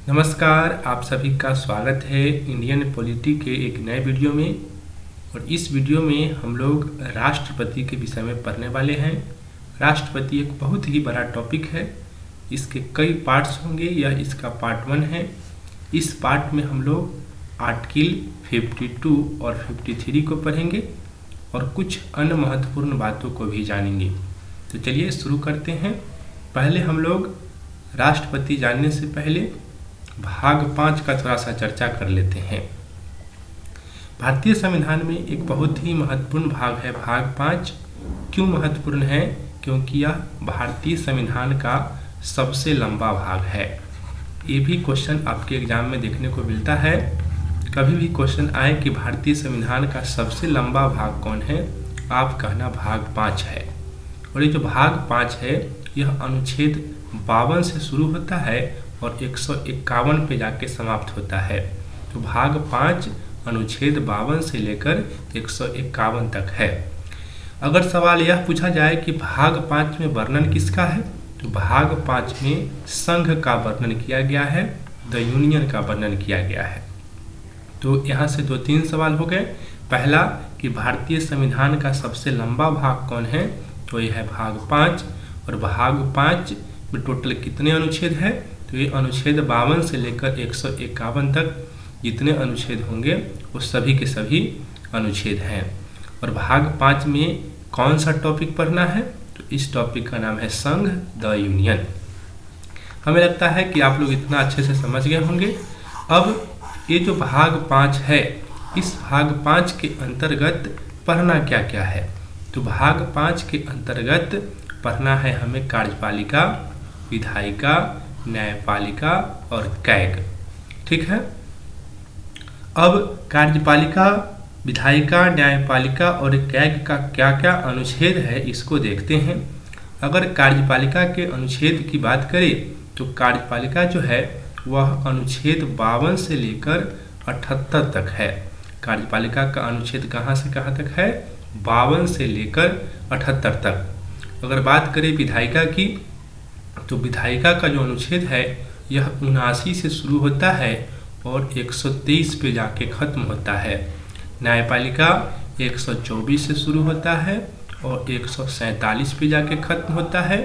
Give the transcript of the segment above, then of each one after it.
नमस्कार, आप सभी का स्वागत है इंडियन पॉलिटी के एक नए वीडियो में। और इस वीडियो में हम लोग राष्ट्रपति के विषय में पढ़ने वाले हैं। राष्ट्रपति एक बहुत ही बड़ा टॉपिक है, इसके कई पार्ट्स होंगे, यह इसका पार्ट 1 है। इस पार्ट में हम लोग आर्टिकल 52 और 53 को पढ़ेंगे और कुछ अन्य महत्वपूर्ण बातों को भी जानेंगे। तो चलिए शुरू करते हैं। पहले हम लोग राष्ट्रपति जानने से पहले भाग 5 का थोड़ा सा चर्चा कर लेते हैं। भारतीय संविधान में एक बहुत ही महत्वपूर्ण भाग है भाग 5। क्यों महत्वपूर्ण है? क्योंकि यह भारतीय संविधान का सबसे लंबा भाग है। ये भी क्वेश्चन आपके एग्जाम में देखने को मिलता है। कभी भी क्वेश्चन आए कि भारतीय संविधान का सबसे लंबा भाग कौन है, आप कहना भाग 5 है। और ये जो भाग 5 है यह अनुच्छेद 52 से शुरू होता है और 151 पे जाके समाप्त होता है। तो भाग 5 अनुच्छेद 52 से लेकर 151 तक है। अगर सवाल यह पूछा जाए कि भाग 5 में वर्णन किसका है, तो भाग 5 में संघ का वर्णन किया गया है, द यूनियन का वर्णन किया गया है। तो यहाँ से 2-3 सवाल हो गए। पहला कि भारतीय संविधान का सबसे लंबा भाग कौन है, तो यह है भाग 5। और भाग 5 में टोटल कितने अनुच्छेद हैं, तो ये अनुच्छेद 52 से लेकर 151 तक जितने अनुच्छेद होंगे वो सभी के सभी अनुच्छेद हैं। और भाग 5 में कौन सा टॉपिक पढ़ना है, तो इस टॉपिक का नाम है संघ, द यूनियन। हमें लगता है कि आप लोग इतना अच्छे से समझ गए होंगे। अब ये जो भाग 5 है, इस भाग 5 के अंतर्गत पढ़ना क्या क्या है, तो भाग 5 के अंतर्गत पढ़ना है हमें कार्यपालिका, विधायिका, न्यायपालिका और कैग। ठीक है। अब कार्यपालिका, विधायिका, न्यायपालिका और कैग का क्या क्या अनुच्छेद है इसको देखते हैं। अगर कार्यपालिका के अनुच्छेद की बात करें तो कार्यपालिका जो है वह अनुच्छेद 52 से लेकर 78 तक है। कार्यपालिका का अनुच्छेद कहाँ से कहाँ तक है? 52 से लेकर 78 तक। अगर बात करें विधायिका की, तो विधायिका का जो अनुच्छेद है यह 79 से शुरू होता है और 123 पे जाके खत्म होता है। न्यायपालिका 124 से शुरू होता है और 147 पे जाके खत्म होता है।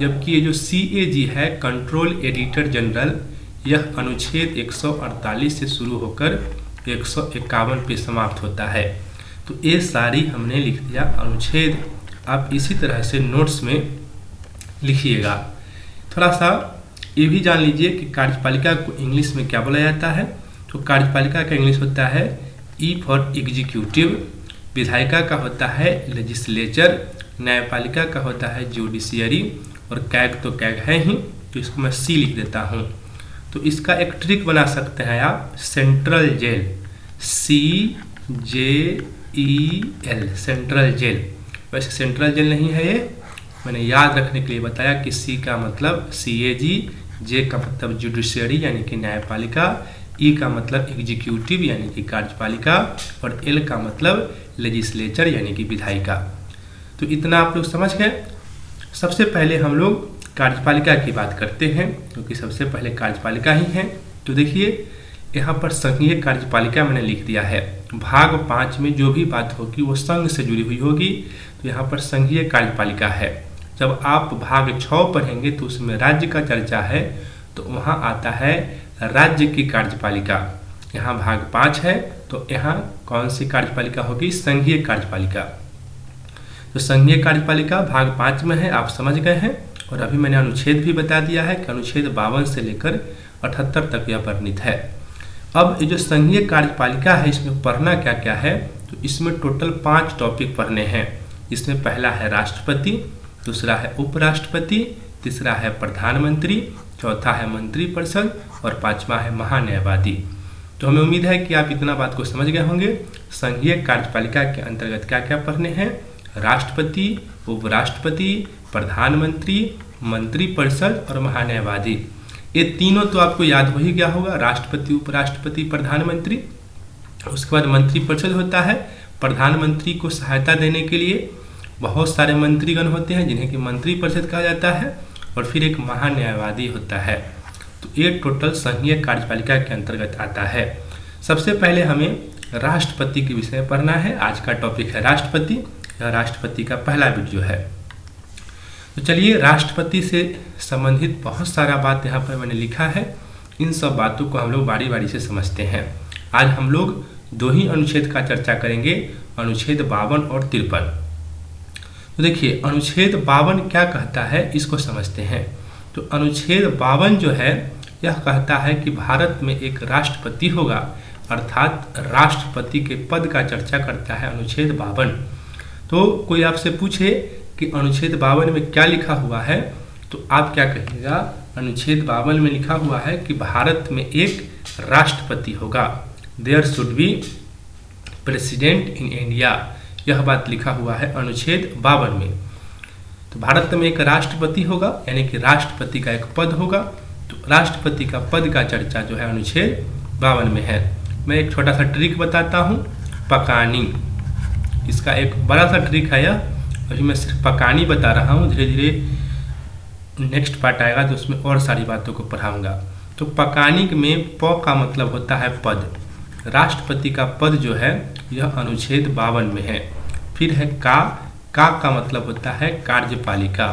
जबकि ये जो CAG है, कंट्रोल एडिटर जनरल, यह अनुच्छेद 148 से शुरू होकर 151 पे समाप्त होता है। तो ये सारी हमने लिख दिया अनुच्छेद। आप इसी तरह से नोट्स में लिखिएगा। थोड़ा सा ये भी जान लीजिए कि कार्यपालिका को इंग्लिश में क्या बोला जाता है। तो कार्यपालिका का इंग्लिश होता है E फॉर एग्जीक्यूटिव, विधायिका का होता है लेजिस्लेचर, न्यायपालिका का होता है जुडिशियरी और कैग तो कैग है ही, तो इसको मैं C लिख देता हूँ। तो इसका एक ट्रिक बना सकते हैं आप, central jail, CJEL, central jail. वैसे सेंट्रल जेल नहीं है ये, मैंने याद रखने के लिए बताया कि C का मतलब CAG, J का मतलब जुडिशियरी यानी कि न्यायपालिका, E का मतलब एग्जीक्यूटिव यानी कि कार्यपालिका और L का मतलब लेजिस्लेचर यानी कि विधायिका। तो इतना आप लोग समझ गए। सबसे पहले हम लोग कार्यपालिका की बात करते हैं, क्योंकि सबसे पहले कार्यपालिका ही है। तो देखिए यहाँ पर संघीय कार्यपालिका मैंने लिख दिया है। भाग 5 में जो भी बात होगी वो संघ से जुड़ी हुई होगी, तो यहाँ पर संघीय कार्यपालिका है। जब आप भाग 6 पढ़ेंगे तो उसमें राज्य का चर्चा है, तो वहाँ आता है राज्य की कार्यपालिका। यहाँ भाग 5 है तो यहाँ कौन सी कार्यपालिका होगी? संघीय कार्यपालिका। तो संघीय कार्यपालिका भाग 5 में है, आप समझ गए हैं। और अभी मैंने अनुच्छेद भी बता दिया है कि अनुच्छेद 52 से लेकर 78 तक यह वर्णित है। अब ये जो संघीय कार्यपालिका है इसमें पढ़ना क्या क्या है, तो इसमें टोटल 5 टॉपिक पढ़ने हैं। इसमें पहला है राष्ट्रपति, दूसरा है उपराष्ट्रपति, तीसरा है प्रधानमंत्री, चौथा है मंत्रिपरिषद और 5वां है महान्यायवादी। तो हमें उम्मीद है कि आप इतना बात को समझ गए होंगे। संघीय कार्यपालिका के अंतर्गत क्या क्या पढ़ने हैं? राष्ट्रपति, उपराष्ट्रपति, प्रधानमंत्री, मंत्रिपरिषद और महान्यायवादी। ये तीनों तो आपको याद हो ही गया होगा, राष्ट्रपति, उपराष्ट्रपति, प्रधानमंत्री। उसके बाद मंत्रिपरिषद होता है। प्रधानमंत्री को सहायता देने के लिए बहुत सारे मंत्रीगण होते हैं जिन्हें कि मंत्रिपरिषद कहा जाता है। और फिर एक महान्यायवादी होता है। तो ये टोटल संघीय कार्यपालिका के अंतर्गत आता है। सबसे पहले हमें राष्ट्रपति के विषय में पढ़ना है। आज का टॉपिक है राष्ट्रपति। यह राष्ट्रपति का पहला वीडियो है। तो चलिए, राष्ट्रपति से संबंधित बहुत सारा बात यहाँ पर मैंने लिखा है। इन सब बातों को हम लोग बारी बारी से समझते हैं। आज हम लोग 2 ही अनुच्छेद का चर्चा करेंगे, अनुच्छेद 52 और 53। तो देखिए, अनुच्छेद 52 क्या कहता है इसको समझते हैं। तो अनुच्छेद 52 जो है यह कहता है कि भारत में एक राष्ट्रपति होगा, अर्थात राष्ट्रपति के पद का चर्चा करता है अनुच्छेद 52। तो कोई आपसे पूछे कि अनुच्छेद 52 में क्या लिखा हुआ है, तो आप क्या कहिएगा? अनुच्छेद 52 में लिखा हुआ है कि भारत में एक राष्ट्रपति होगा, there should be president in India. यह बात लिखा हुआ है अनुच्छेद 52 में। तो भारत में एक राष्ट्रपति होगा, यानी कि राष्ट्रपति का एक पद होगा। तो राष्ट्रपति का पद का चर्चा जो है अनुच्छेद 52 में है। मैं एक छोटा सा ट्रिक बताता हूँ, पकानी। इसका एक बड़ा सा ट्रिक है यह। अभी मैं सिर्फ पकानी बता रहा हूँ, धीरे धीरे नेक्स्ट पार्ट आएगा तो उसमें और सारी बातों को पढ़ाऊँगा। तो पकानी में प का मतलब होता है पद। राष्ट्रपति का पद जो है यह अनुच्छेद 52 में है। फिर है का मतलब होता है कार्यपालिका।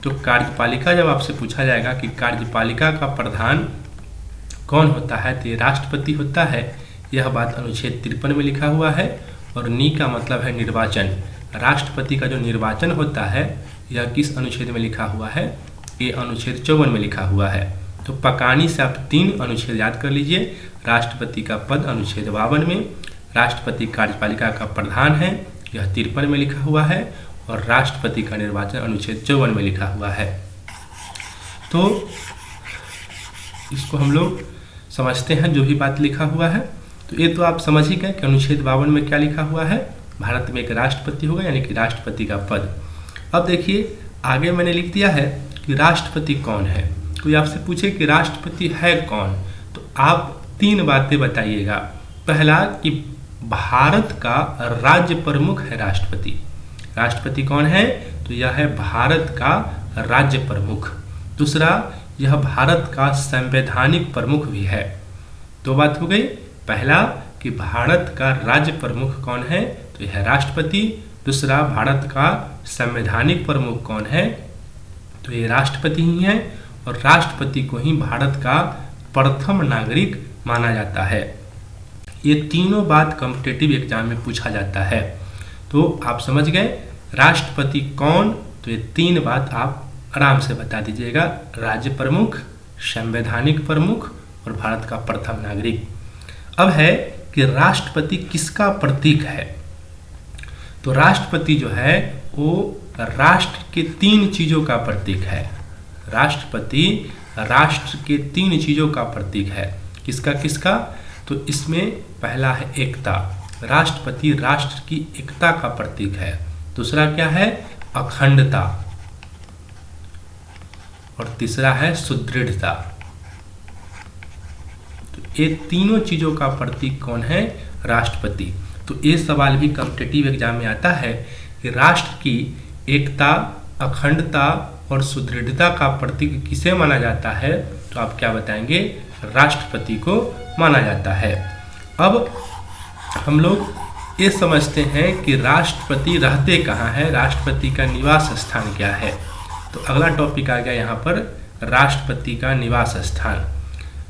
तो कार्यपालिका जब आपसे पूछा जाएगा कि कार्यपालिका का प्रधान कौन होता है, तो ये राष्ट्रपति होता है। यह बात अनुच्छेद 53 में लिखा हुआ है। और नी का मतलब है निर्वाचन। राष्ट्रपति का जो निर्वाचन होता है यह किस अनुच्छेद में लिखा हुआ है? ये अनुच्छेद 54 में लिखा हुआ है। तो पकानी से आप 3 अनुच्छेद याद कर लीजिए। राष्ट्रपति का पद अनुच्छेद 52 में, राष्ट्रपति कार्यपालिका का प्रधान है, यह 53 में लिखा हुआ है, और राष्ट्रपति का निर्वाचन अनुच्छेद 54 में लिखा हुआ है। तो इसको हम लोग समझते हैं जो भी बात लिखा हुआ है। तो ये तो आप समझ ही गए कि अनुच्छेद 52 में क्या लिखा हुआ है, भारत में एक राष्ट्रपति होगा, यानी कि राष्ट्रपति का पद। अब देखिए, आगे मैंने लिख दिया है कि राष्ट्रपति कौन है। कोई आपसे पूछे कि राष्ट्रपति है कौन, तो आप 3 बातें बताइएगा। पहला कि भारत का राज्य प्रमुख है राष्ट्रपति। राष्ट्रपति कौन है? तो यह है भारत का राज्य प्रमुख। दूसरा, यह भारत का संवैधानिक प्रमुख भी है। 2 बात हो गई। पहला कि भारत का राज्य प्रमुख कौन है, तो यह राष्ट्रपति। दूसरा, भारत का संवैधानिक प्रमुख कौन है, तो ये राष्ट्रपति ही है। और राष्ट्रपति को ही भारत का प्रथम नागरिक माना जाता है। ये तीनों बात कॉम्पिटिटिव एग्जाम में पूछा जाता है। तो आप समझ गए राष्ट्रपति कौन, तो ये 3 बात आप आराम से बता दीजिएगा। राज्य प्रमुख, संवैधानिक प्रमुख और भारत का प्रथम नागरिक। अब है कि राष्ट्रपति किसका प्रतीक है। तो राष्ट्रपति जो है वो राष्ट्र के 3 चीज़ों का प्रतीक है। राष्ट्रपति राष्ट्र के 3 चीज़ों का प्रतीक है। किसका किसका? तो इसमें पहला है एकता। राष्ट्रपति राष्ट्र की एकता का प्रतीक है। दूसरा क्या है? अखंडता। और तीसरा है सुदृढ़ता। तो ये तीनों चीज़ों का प्रतीक कौन है? राष्ट्रपति। तो ये सवाल भी कॉम्पिटिटिव एग्जाम में आता है कि राष्ट्र की एकता, अखंडता और सुदृढ़ता का प्रतीक किसे माना जाता है, तो आप क्या बताएंगे? राष्ट्रपति को माना जाता है। अब हम लोग ये समझते हैं कि राष्ट्रपति रहते कहाँ है, राष्ट्रपति का निवास स्थान क्या है। तो अगला टॉपिक आ गया यहाँ पर राष्ट्रपति का निवास स्थान।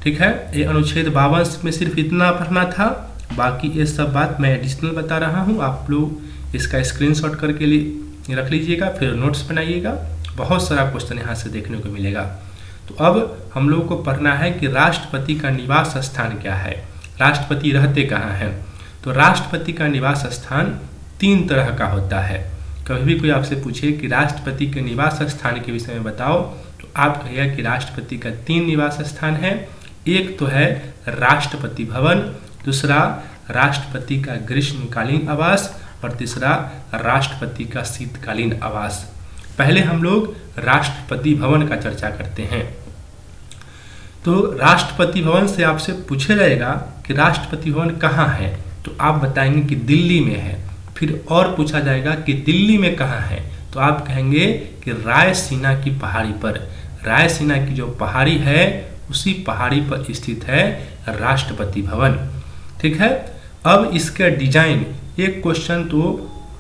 ठीक है, ये अनुच्छेद 52 में सिर्फ इतना पढ़ना था। बाकी ये सब बात मैं एडिशनल बता रहा हूँ। आप लोग इसका स्क्रीनशॉट करके लिए रख लीजिएगा, फिर नोट्स बनाइएगा। बहुत सारा क्वेश्चन यहाँ से देखने को मिलेगा। तो अब हम लोग को पढ़ना है कि राष्ट्रपति का निवास स्थान क्या है, राष्ट्रपति रहते कहाँ हैं। तो राष्ट्रपति का निवास स्थान 3 तरह का होता है। कभी भी कोई आपसे पूछे कि राष्ट्रपति के निवास स्थान के विषय में बताओ, तो आप कहिए कि राष्ट्रपति का 3 निवास स्थान है। एक तो है राष्ट्रपति भवन, दूसरा राष्ट्रपति का ग्रीष्मकालीन आवास और तीसरा राष्ट्रपति का शीतकालीन आवास। पहले हम लोग राष्ट्रपति भवन का चर्चा करते हैं। तो राष्ट्रपति भवन से आपसे पूछा जाएगा कि राष्ट्रपति भवन कहाँ है, तो आप बताएंगे कि दिल्ली में है। फिर और पूछा जाएगा कि दिल्ली में कहाँ है, तो आप कहेंगे कि रायसीना की पहाड़ी पर। रायसीना की जो पहाड़ी है उसी पहाड़ी पर स्थित है राष्ट्रपति भवन। ठीक है, अब इसका डिजाइन, एक क्वेश्चन तो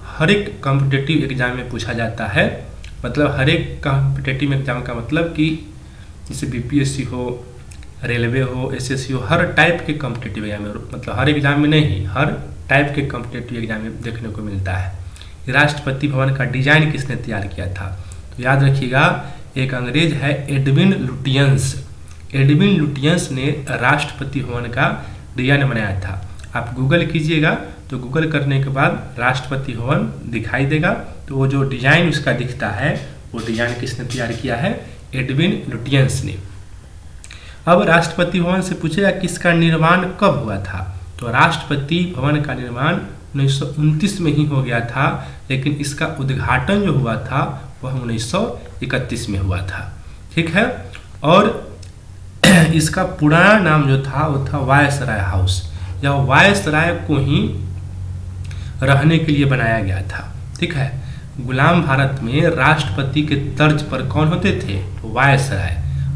हर एक कॉम्पिटिटिव एग्जाम में पूछा जाता है, मतलब हर एक कॉम्पिटिटिव एग्जाम का मतलब कि जैसे बीपीएससी हो, रेलवे हो, एसएससी हो, हर टाइप के कॉम्पिटिटिव एग्जाम में, मतलब हर एग्जाम में नहीं, हर टाइप के कॉम्पिटिटिव एग्जाम में देखने को मिलता है। राष्ट्रपति भवन का डिजाइन किसने तैयार किया था? तो याद रखिएगा, एक अंग्रेज है एडविन लुटियंस। एडविन लुटियंस ने राष्ट्रपति भवन का डिजाइन बनाया था। आप गूगल कीजिएगा तो गूगल करने के बाद राष्ट्रपति भवन दिखाई देगा, तो वो जो डिजाइन उसका दिखता है वो डिजाइन किसने तैयार किया है? एडविन लुटियंस ने। अब राष्ट्रपति भवन से पूछेगा कि इसका निर्माण कब हुआ था? तो राष्ट्रपति भवन का निर्माण 1929 में ही हो गया था, लेकिन इसका उद्घाटन जो हुआ था वह 1931 में हुआ था। ठीक है, और इसका पुराना नाम जो था वो था वायसराय हाउस। यह वायसराय को ही रहने के लिए बनाया गया था। ठीक है, गुलाम भारत में राष्ट्रपति के तर्ज पर कौन होते थे? वायसराय।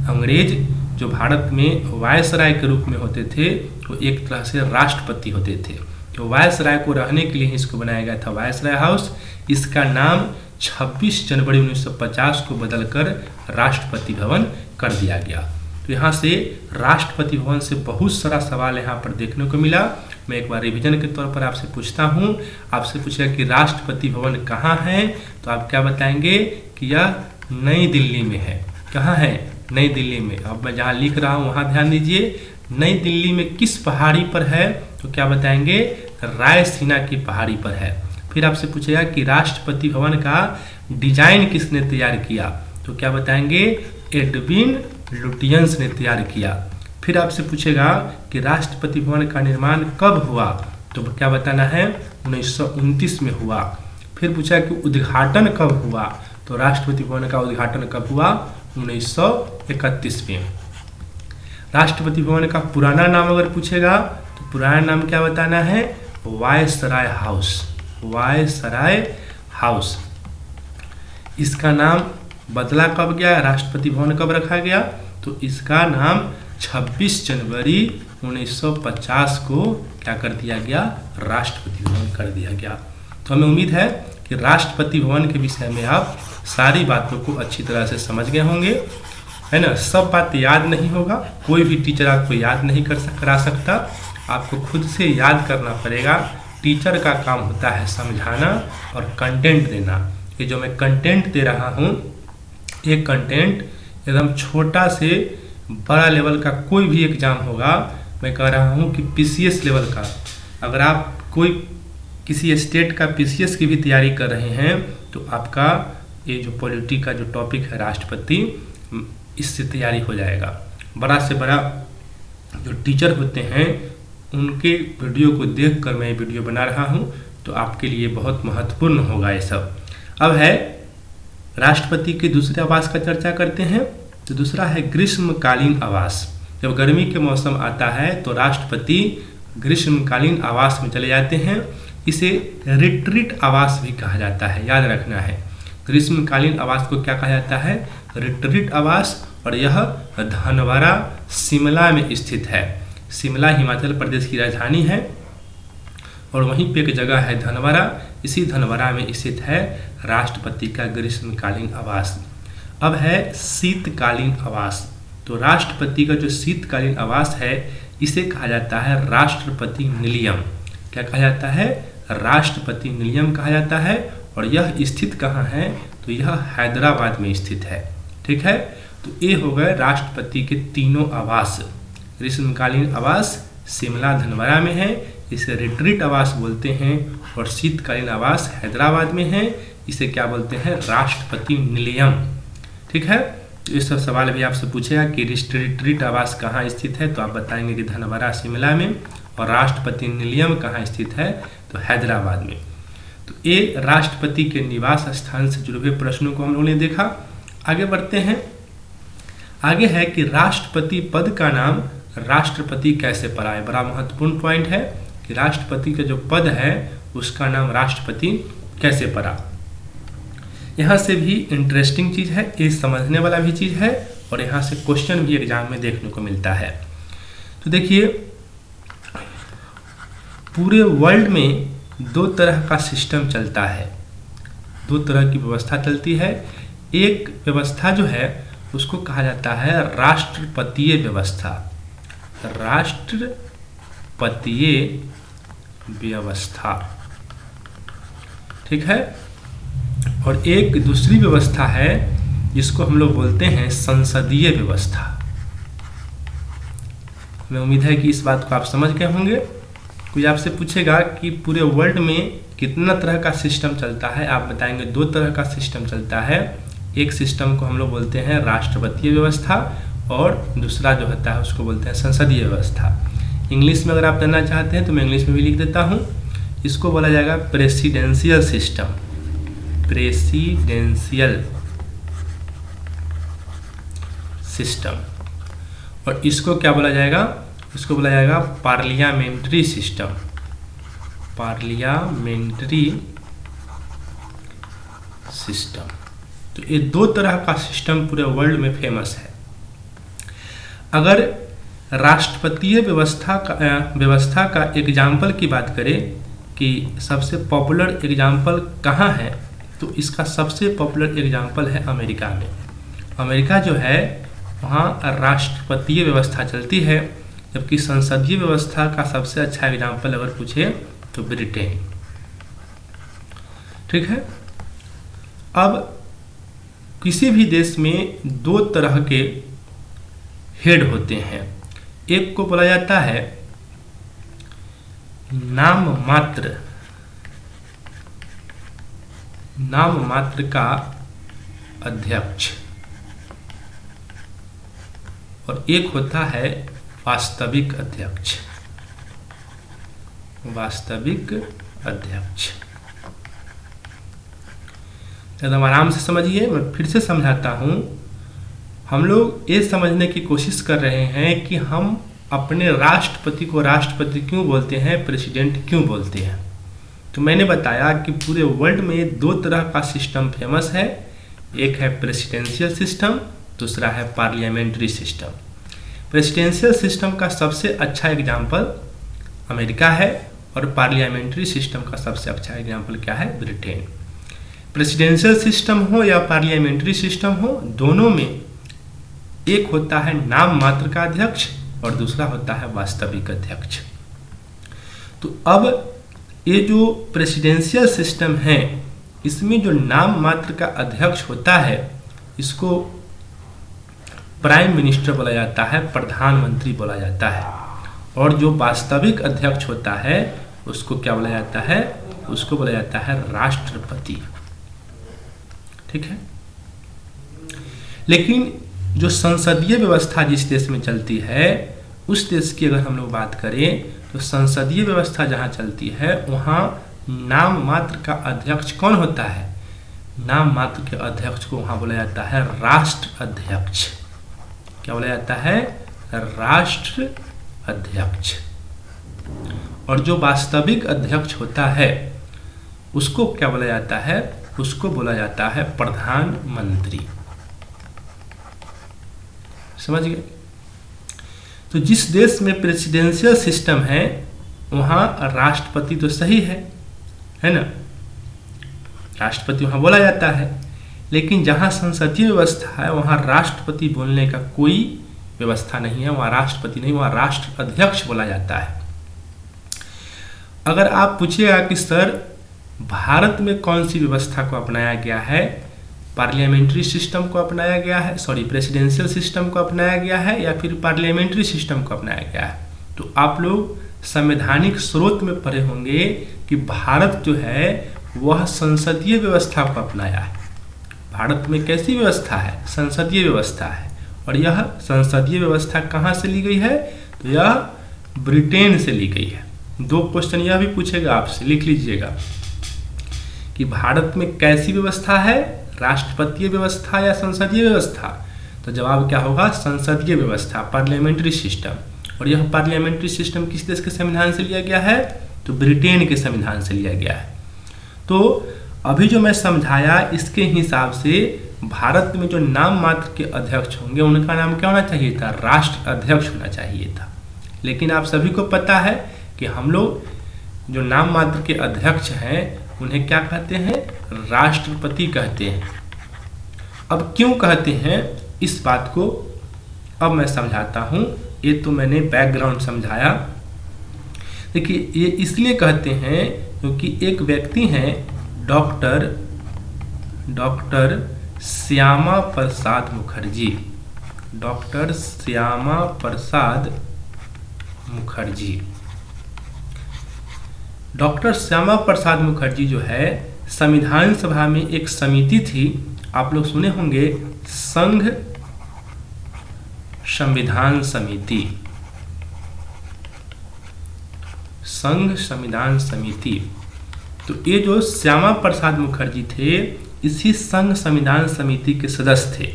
अंग्रेज जो भारत में वायसराय के रूप में होते थे वो एक तरह से राष्ट्रपति होते थे। तो वायसराय को रहने के लिए इसको बनाया गया था वायसराय हाउस। इसका नाम 26 जनवरी 1950 को बदलकर राष्ट्रपति भवन कर दिया गया। तो यहाँ से राष्ट्रपति भवन से बहुत सारा सवाल यहाँ पर देखने को मिला। मैं एक बार रिवीजन के तौर पर आपसे पूछता हूँ, आपसे पूछेगा कि राष्ट्रपति भवन कहाँ है, तो आप क्या बताएंगे कि यह नई दिल्ली में है। कहाँ है? नई दिल्ली में। अब मैं जहाँ लिख रहा हूँ वहाँ ध्यान दीजिए, नई दिल्ली में किस पहाड़ी पर है? तो क्या बताएंगे? रायसीना की पहाड़ी पर है। फिर आपसे पूछेगा कि राष्ट्रपति भवन का डिजाइन किसने तैयार किया? तो क्या बताएंगे? एडविन लुटियंस ने तैयार किया। फिर आपसे पूछेगा कि राष्ट्रपति भवन का निर्माण कब हुआ? तो क्या बताना है? 1929 में हुआ। फिर पूछा कि उद्घाटन कब हुआ? तो राष्ट्रपति भवन का उद्घाटन कब हुआ? 1931 में। राष्ट्रपति भवन का पुराना नाम अगर पूछेगा तो पुराना नाम क्या बताना है? Viceroy house. Viceroy house. इसका नाम बदला कब गया? राष्ट्रपति भवन कब रखा गया? तो इसका नाम 26 जनवरी 1950 को क्या कर दिया गया? राष्ट्रपति भवन कर दिया गया। तो हमें उम्मीद है कि राष्ट्रपति भवन के विषय में आप सारी बातों को अच्छी तरह से समझ गए होंगे, है ना। सब बात याद नहीं होगा, कोई भी टीचर आपको याद नहीं करा सकता, आपको खुद से याद करना पड़ेगा। टीचर का काम होता है समझाना और कंटेंट देना। ये जो मैं कंटेंट दे रहा हूँ, ये कंटेंट एकदम छोटा से बड़ा लेवल का कोई भी एग्जाम होगा, मैं कह रहा हूँ कि पीसीएस लेवल का, अगर आप कोई किसी स्टेट का पीसीएस की भी तैयारी कर रहे हैं तो आपका ये जो पॉलिटी का जो टॉपिक है राष्ट्रपति, इससे तैयारी हो जाएगा। बड़ा से बड़ा जो टीचर होते हैं उनके वीडियो को देखकर मैं वीडियो बना रहा हूँ, तो आपके लिए बहुत महत्वपूर्ण होगा ये सब। अब है राष्ट्रपति के दूसरे आवास का चर्चा करते हैं। तो दूसरा है ग्रीष्मकालीन आवास। जब गर्मी के मौसम आता है तो राष्ट्रपति ग्रीष्मकालीन आवास में चले जाते हैं। इसे रिट्रीट आवास भी कहा जाता है, याद रखना है। ग्रीष्मकालीन आवास को क्या कहा जाता है? रिट्रीट आवास। और यह धनवरा शिमला में स्थित है। शिमला हिमाचल प्रदेश की राजधानी है और वहीं पे एक जगह है धनवरा। इसी धनवरा में स्थित है राष्ट्रपति का ग्रीष्मकालीन आवास। अब है शीतकालीन आवास। तो राष्ट्रपति का जो शीतकालीन आवास है इसे कहा जाता है राष्ट्रपति निलयम। क्या कहा जाता है? राष्ट्रपति निलयम कहा जाता है। और यह स्थित कहाँ है? तो यह हैदराबाद में स्थित है। ठीक है, तो ये हो गए राष्ट्रपति के तीनों आवास। ग्रीष्मकालीन आवास शिमला धनवरा में है, इसे रिट्रीट आवास बोलते हैं। और शीतकालीन आवास हैदराबाद में है, इसे क्या बोलते हैं? राष्ट्रपति निलयम। ठीक है, तो ये सब सवाल भी आपसे पूछेगा कि रिट्रीट आवास कहाँ स्थित है, तो आप बताएंगे कि धनवरा शिमला में। और राष्ट्रपति निलयम कहाँ स्थित है? तो हैदराबाद में। तो ये राष्ट्रपति के निवास स्थान से जुड़े हुए प्रश्नों को हम लोगों ने देखा। आगे बढ़ते हैं। आगे है कि राष्ट्रपति पद का नाम राष्ट्रपति कैसे पड़ा है। बड़ा महत्वपूर्ण पॉइंट है कि राष्ट्रपति का जो पद है उसका नाम राष्ट्रपति कैसे पड़ा। यहाँ से भी इंटरेस्टिंग चीज़ है, ये समझने वाला भी चीज़ है और यहाँ से क्वेश्चन भी एग्जाम में देखने को मिलता है। तो देखिए, पूरे वर्ल्ड में दो तरह का सिस्टम चलता है, दो तरह की व्यवस्था चलती है। एक व्यवस्था जो है उसको कहा जाता है राष्ट्रपतीय व्यवस्था, राष्ट्रपतीय व्यवस्था, ठीक है। और एक दूसरी व्यवस्था है जिसको हम लोग बोलते हैं संसदीय व्यवस्था। हमें उम्मीद है कि इस बात को आप समझ गए होंगे। कोई आपसे पूछेगा कि पूरे वर्ल्ड में कितना तरह का सिस्टम चलता है, आप बताएंगे दो तरह का सिस्टम चलता है। एक सिस्टम को हम लोग बोलते हैं राष्ट्रपतीय व्यवस्था और दूसरा जो होता है उसको बोलते हैं संसदीय व्यवस्था। इंग्लिश में अगर आप जानना चाहते हैं तो मैं इंग्लिश में भी लिख देता हूँ। इसको बोला जाएगा प्रेसिडेंशियल सिस्टम, प्रेसिडेंशियल सिस्टम। और इसको क्या बोला जाएगा, इसको बोला जाएगा पार्लियामेंट्री सिस्टम, पार्लियामेंट्री सिस्टम। तो ये दो तरह का सिस्टम पूरे वर्ल्ड में फेमस है। अगर राष्ट्रपतीय व्यवस्था का एग्जाम्पल की बात करें कि सबसे पॉपुलर एग्जाम्पल कहाँ है, तो इसका सबसे पॉपुलर एग्जाम्पल है अमेरिका में। अमेरिका जो है वहाँ राष्ट्रपतीय व्यवस्था चलती है, जबकि संसदीय व्यवस्था का सबसे अच्छा एग्जाम्पल अगर पूछे तो ब्रिटेन, ठीक है। अब किसी भी देश में दो तरह के हेड होते हैं। एक को बोला जाता है नाम मात्र का अध्यक्ष, और एक होता है वास्तविक अध्यक्ष, वास्तविक अध्यक्ष। एकदम आराम से समझिए, मैं फिर से समझाता हूँ। हम लोग ये समझने की कोशिश कर रहे हैं कि हम अपने राष्ट्रपति को राष्ट्रपति क्यों बोलते हैं, प्रेसिडेंट क्यों बोलते हैं। तो मैंने बताया कि पूरे वर्ल्ड में दो तरह का सिस्टम फेमस है। एक है प्रेसिडेंशियल सिस्टम, दूसरा है पार्लियामेंट्री सिस्टम। प्रेसिडेंशियल सिस्टम का सबसे अच्छा एग्जाम्पल अमेरिका है और पार्लियामेंट्री सिस्टम का सबसे अच्छा एग्जाम्पल क्या है, ब्रिटेन। प्रेसिडेंशियल सिस्टम हो या पार्लियामेंट्री सिस्टम हो, दोनों में एक होता है नाम मात्र का अध्यक्ष और दूसरा होता है वास्तविक अध्यक्ष। तो अब ये जो प्रेसिडेंशियल सिस्टम है, इसमें जो नाम मात्र का अध्यक्ष होता है इसको प्राइम मिनिस्टर बोला जाता है, प्रधानमंत्री बोला जाता है। और जो वास्तविक अध्यक्ष होता है उसको क्या बोला जाता है, उसको बोला जाता है राष्ट्रपति, ठीक है। लेकिन जो संसदीय व्यवस्था जिस देश में चलती है, उस देश की अगर हम लोग बात करें तो संसदीय व्यवस्था जहाँ चलती है वहाँ नाम मात्र का अध्यक्ष कौन होता है, नाम मात्र के अध्यक्ष को वहाँ बोला जाता है राष्ट्र अध्यक्ष। क्या बोला जाता है, राष्ट्र अध्यक्ष। और जो वास्तविक अध्यक्ष होता है उसको क्या बोला जाता है, उसको बोला जाता है प्रधानमंत्री। समझ गए। तो जिस देश में प्रेसिडेंशियल सिस्टम है वहाँ राष्ट्रपति तो सही है ना, राष्ट्रपति वहाँ बोला जाता है। लेकिन जहाँ संसदीय व्यवस्था है वहाँ राष्ट्रपति बोलने का कोई व्यवस्था नहीं है, वहाँ राष्ट्रपति नहीं, वहाँ राष्ट्र अध्यक्ष बोला जाता है। अगर आप पूछिएगा कि सर भारत में कौन सी व्यवस्था को अपनाया गया है, पार्लियामेंट्री सिस्टम को अपनाया गया है, प्रेसिडेंशियल सिस्टम को अपनाया गया है या फिर पार्लियामेंट्री सिस्टम को अपनाया गया है, तो आप लोग संवैधानिक स्रोत में पढ़े होंगे कि भारत जो है वह संसदीय व्यवस्था को अपनाया है। भारत में कैसी व्यवस्था है, संसदीय व्यवस्था है। और यह संसदीय व्यवस्था कहाँ से ली गई है, तो यह ब्रिटेन से ली गई है। दो क्वेश्चन यह भी पूछेगा आपसे, लिख लीजिएगा कि भारत में कैसी व्यवस्था है, राष्ट्रपतीय व्यवस्था या संसदीय व्यवस्था। तो जवाब क्या होगा, संसदीय व्यवस्था, पार्लियामेंट्री सिस्टम। और यह पार्लियामेंट्री सिस्टम किस देश के संविधान से लिया गया है, तो ब्रिटेन के संविधान से लिया गया है। तो अभी जो मैं समझाया इसके हिसाब से भारत में जो नाम मात्र के अध्यक्ष होंगे उनका नाम क्या होना चाहिए था? राष्ट्र अध्यक्ष होना चाहिए था। लेकिन आप सभी को पता है कि हम लोग जो नाम मात्र के अध्यक्ष हैं उन्हें क्या कहते हैं? राष्ट्रपति कहते हैं। अब क्यों कहते हैं इस बात को अब मैं समझाता हूँ। ये तो मैंने बैकग्राउंड समझाया। देखिए, ये इसलिए कहते हैं क्योंकि एक व्यक्ति हैं doctor Shyama Prasad Mukherjee. Doctor Shyama Prasad Mukherjee. Doctor Shyama Prasad Mukherjee जो है, संविधान सभा में एक समिति थी, आप लोग सुने होंगे, संघ संविधान समिति। संघ संविधान समिति। तो ये जो श्यामा प्रसाद मुखर्जी थे, इसी संघ संविधान समिति के सदस्य थे।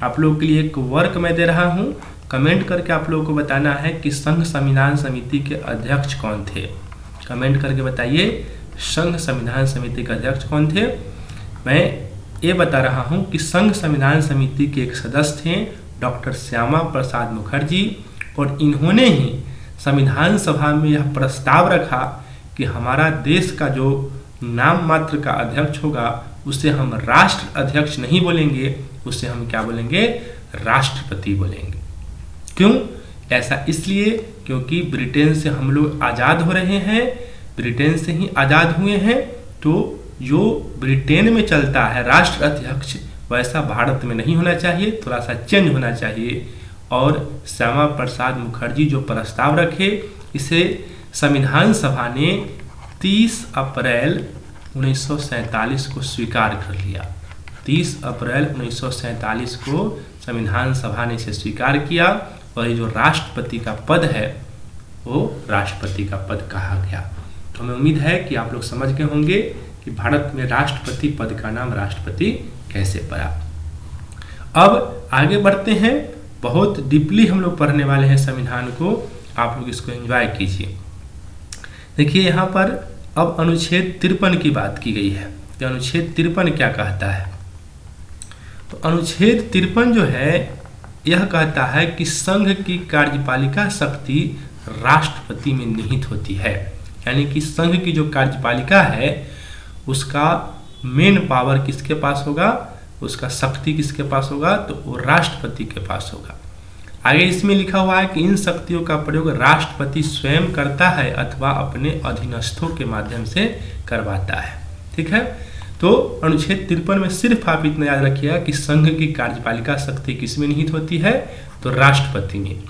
आप लोगों के लिए एक वर्क मैं दे रहा हूँ, कमेंट करके आप लोगों को बताना है कि संघ संविधान समिति के अध्यक्ष कौन थे। कमेंट करके बताइए संघ संविधान समिति के अध्यक्ष कौन थे। मैं ये बता रहा हूँ कि संघ संविधान समिति के एक सदस्य थे डॉक्टर श्यामा प्रसाद मुखर्जी, और इन्होंने ही संविधान सभा में यह प्रस्ताव रखा कि हमारा देश का जो नाम मात्र का अध्यक्ष होगा उसे हम राष्ट्र अध्यक्ष नहीं बोलेंगे, उसे हम क्या बोलेंगे? राष्ट्रपति बोलेंगे। क्यों? ऐसा इसलिए क्योंकि ब्रिटेन से हम लोग आज़ाद हो रहे हैं, ब्रिटेन से ही आज़ाद हुए हैं, तो जो ब्रिटेन में चलता है राष्ट्र अध्यक्ष, वैसा भारत में नहीं होना चाहिए, थोड़ा सा चेंज होना चाहिए। और श्यामा प्रसाद मुखर्जी जो प्रस्ताव रखे, इसे संविधान सभा ने 30 अप्रैल 1947 को स्वीकार कर लिया। 30 अप्रैल 1947 को संविधान सभा ने इसे स्वीकार किया, और ये जो राष्ट्रपति का पद है वो राष्ट्रपति का पद कहा गया। तो हमें उम्मीद है कि आप लोग समझ गए होंगे कि भारत में राष्ट्रपति पद का नाम राष्ट्रपति कैसे पड़ा। अब आगे बढ़ते हैं, बहुत डीपली हम लोग पढ़ने वाले हैं संविधान को, आप लोग इसको एंजॉय कीजिए। देखिए यहाँ पर अब अनुच्छेद 53 की बात की गई है कि अनुच्छेद 53 क्या कहता है। तो अनुच्छेद 53 जो है यह कहता है कि संघ की कार्यपालिका शक्ति राष्ट्रपति में निहित होती है। यानी कि संघ की जो कार्यपालिका है उसका मेन पावर किसके पास होगा, उसका शक्ति किसके पास होगा? तो वो राष्ट्रपति के पास होगा। आगे इसमें लिखा हुआ है कि इन शक्तियों का प्रयोग राष्ट्रपति स्वयं करता है अथवा अपने अधीनस्थों के माध्यम से करवाता है। ठीक है, तो अनुच्छेद 53 में सिर्फ आप इतना याद रखिएगा कि संघ की कार्यपालिका शक्ति किसमें निहित होती है? तो राष्ट्रपति में।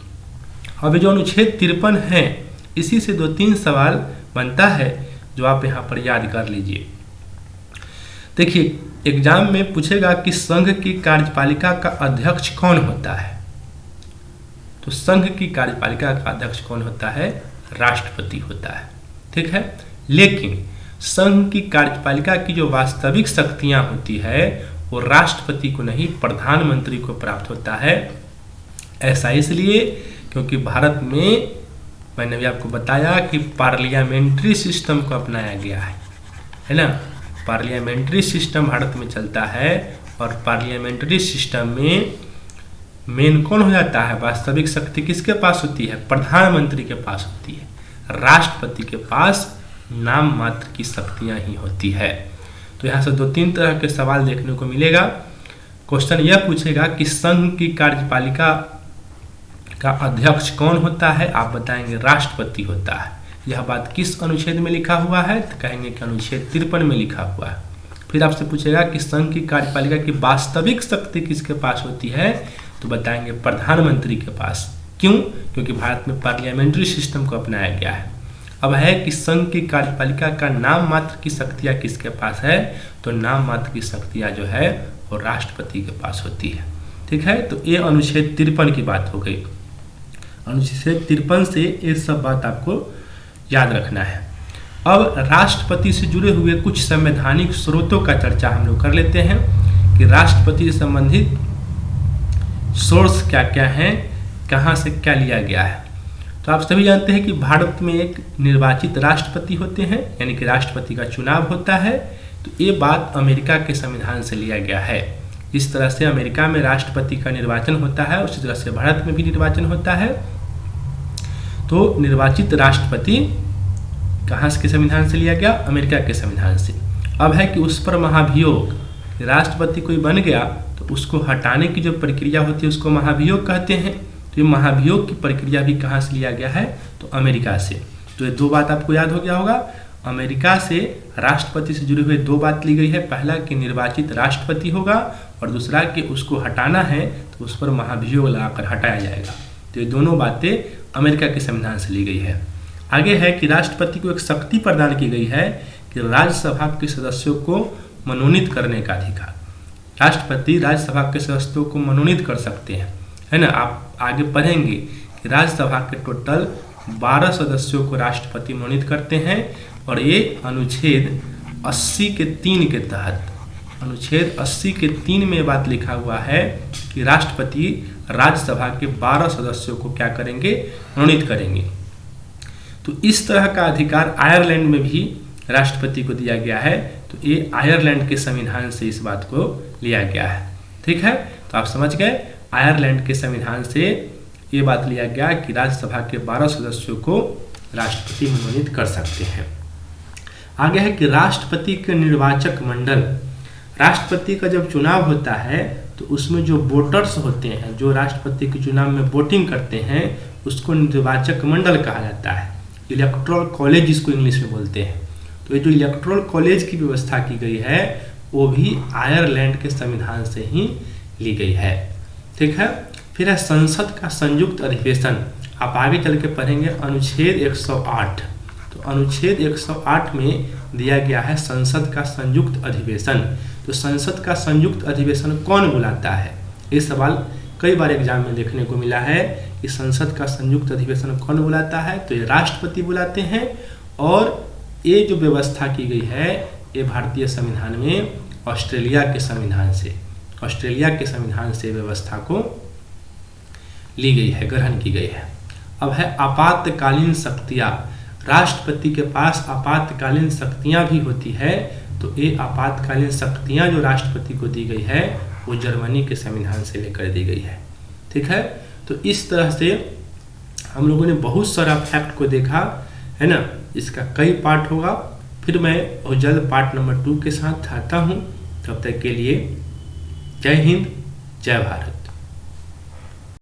अब जो अनुच्छेद 53 है, इसी से 2-3 सवाल बनता है जो आप यहाँ पर याद कर लीजिए। देखिए, एग्जाम में पूछेगा कि संघ की कार्यपालिका का अध्यक्ष कौन होता है? तो संघ की कार्यपालिका का अध्यक्ष कौन होता है? राष्ट्रपति होता है। ठीक है, लेकिन संघ की कार्यपालिका की जो वास्तविक शक्तियां होती है वो राष्ट्रपति को नहीं, प्रधानमंत्री को प्राप्त होता है। ऐसा इसलिए क्योंकि भारत में, मैंने भी आपको बताया कि पार्लियामेंट्री सिस्टम को अपनाया गया है ना। पार्लियामेंट्री सिस्टम भारत में चलता है, और पार्लियामेंट्री सिस्टम में मेन कौन हो जाता है? वास्तविक शक्ति किसके पास होती है? प्रधानमंत्री के पास होती है। राष्ट्रपति के पास नाम मात्र की शक्तियां ही होती है। तो यहाँ से 2-3 तरह के सवाल देखने को मिलेगा। क्वेश्चन यह पूछेगा कि संघ की कार्यपालिका का अध्यक्ष कौन होता है? आप बताएंगे राष्ट्रपति होता है। यह बात किस अनुच्छेद में लिखा हुआ है? तो कहेंगे कि अनुच्छेद 53 में लिखा हुआ है। फिर आपसे पूछेगा कि संघ की कार्यपालिका की वास्तविक शक्ति किसके पास होती है? तो बताएंगे प्रधानमंत्री के पास। क्यों? क्योंकि भारत में पार्लियामेंट्री सिस्टम को अपनाया गया है। अब है कि संघ की कार्यपालिका का नाम मात्र की शक्तियाँ किसके पास है? तो नाम मात्र की शक्तियाँ जो है वो राष्ट्रपति के पास होती है। ठीक है, तो ये अनुच्छेद 53 की बात हो गई। अनुच्छेद 53 से ये सब बात आपको याद रखना है। अब राष्ट्रपति से जुड़े हुए कुछ संवैधानिक स्रोतों का चर्चा हम लोग कर लेते हैं कि राष्ट्रपति से संबंधित सोर्स क्या क्या हैं, कहाँ से क्या लिया गया है। तो आप सभी जानते हैं कि भारत में एक निर्वाचित राष्ट्रपति होते हैं, यानी कि राष्ट्रपति का चुनाव होता है। तो ये बात अमेरिका के संविधान से लिया गया है। इस तरह से अमेरिका में राष्ट्रपति का निर्वाचन होता है, उसी तरह से भारत में भी निर्वाचन होता है। तो निर्वाचित राष्ट्रपति कहाँ के संविधान से लिया गया? अमेरिका के संविधान से। अब है कि उस पर महाभियोग, राष्ट्रपति कोई बन गया तो उसको हटाने की जो प्रक्रिया होती है उसको महाभियोग कहते हैं। तो ये महाभियोग की प्रक्रिया भी कहाँ से लिया गया है? तो अमेरिका से। तो ये दो बात आपको याद हो गया होगा, अमेरिका से राष्ट्रपति से जुड़े हुए दो बात ली गई है। पहला कि निर्वाचित राष्ट्रपति होगा और दूसरा कि उसको हटाना है तो उस पर महाभियोग लगाकर हटाया जाएगा। तो ये दोनों बातें अमेरिका के संविधान से ली गई है। आगे है कि राष्ट्रपति को एक शक्ति प्रदान की गई है कि राज्यसभा के सदस्यों को मनोनीत करने का अधिकार। राष्ट्रपति राज्यसभा के सदस्यों को मनोनीत कर सकते हैं, है ना। आप आगे पढ़ेंगे कि राज्यसभा के टोटल 12 सदस्यों को राष्ट्रपति मनोनीत करते हैं और ये अनुच्छेद 80 के 3 के तहत, अनुच्छेद 80 के 3 में बात लिखा हुआ है कि राष्ट्रपति राज्यसभा के 12 सदस्यों को क्या करेंगे? मनोनीत करेंगे। तो इस तरह का अधिकार आयरलैंड में भी राष्ट्रपति को दिया गया है। तो ये आयरलैंड के संविधान से इस बात को लिया गया है। ठीक है, तो आप समझ गए, आयरलैंड के संविधान से ये बात लिया गया कि राज्यसभा के 12 सदस्यों को राष्ट्रपति मनोनीत कर सकते हैं। आगे है कि राष्ट्रपति के निर्वाचक मंडल। राष्ट्रपति का जब चुनाव होता है तो उसमें जो वोटर्स होते हैं, जो राष्ट्रपति के चुनाव में वोटिंग करते हैं, उसको निर्वाचक मंडल कहा जाता है। इलेक्टोरल कॉलेज इसको इंग्लिश में बोलते हैं। तो ये जो इलेक्टोरल कॉलेज की व्यवस्था की गई है वो भी आयरलैंड के संविधान से ही ली गई है। ठीक है, फिर है संसद का संयुक्त अधिवेशन। आप आगे चल के पढ़ेंगे अनुच्छेद 108। तो अनुच्छेद 108 में दिया गया है संसद का संयुक्त अधिवेशन। तो संसद का संयुक्त अधिवेशन कौन बुलाता है? ये सवाल कई बार एग्जाम में देखने को मिला है कि संसद का संयुक्त अधिवेशन कौन बुलाता है? तो ये राष्ट्रपति बुलाते हैं। और ये जो व्यवस्था की गई है ये भारतीय संविधान में ऑस्ट्रेलिया के संविधान से व्यवस्था को ली गई है, ग्रहण की गई है। अब है आपातकालीन शक्तियाँ। राष्ट्रपति के पास आपातकालीन शक्तियाँ भी होती है। तो ये आपातकालीन शक्तियाँ जो राष्ट्रपति को दी गई है वो जर्मनी के संविधान से लेकर दी गई है। ठीक है, तो इस तरह से हम लोगों ने बहुत सारा फैक्ट को देखा, है ना। इसका कई पार्ट होगा, फिर मैं बहुत जल्द पार्ट नंबर 2 के साथ आता हूँ। तब तक के लिए जय हिंद, जय भारत।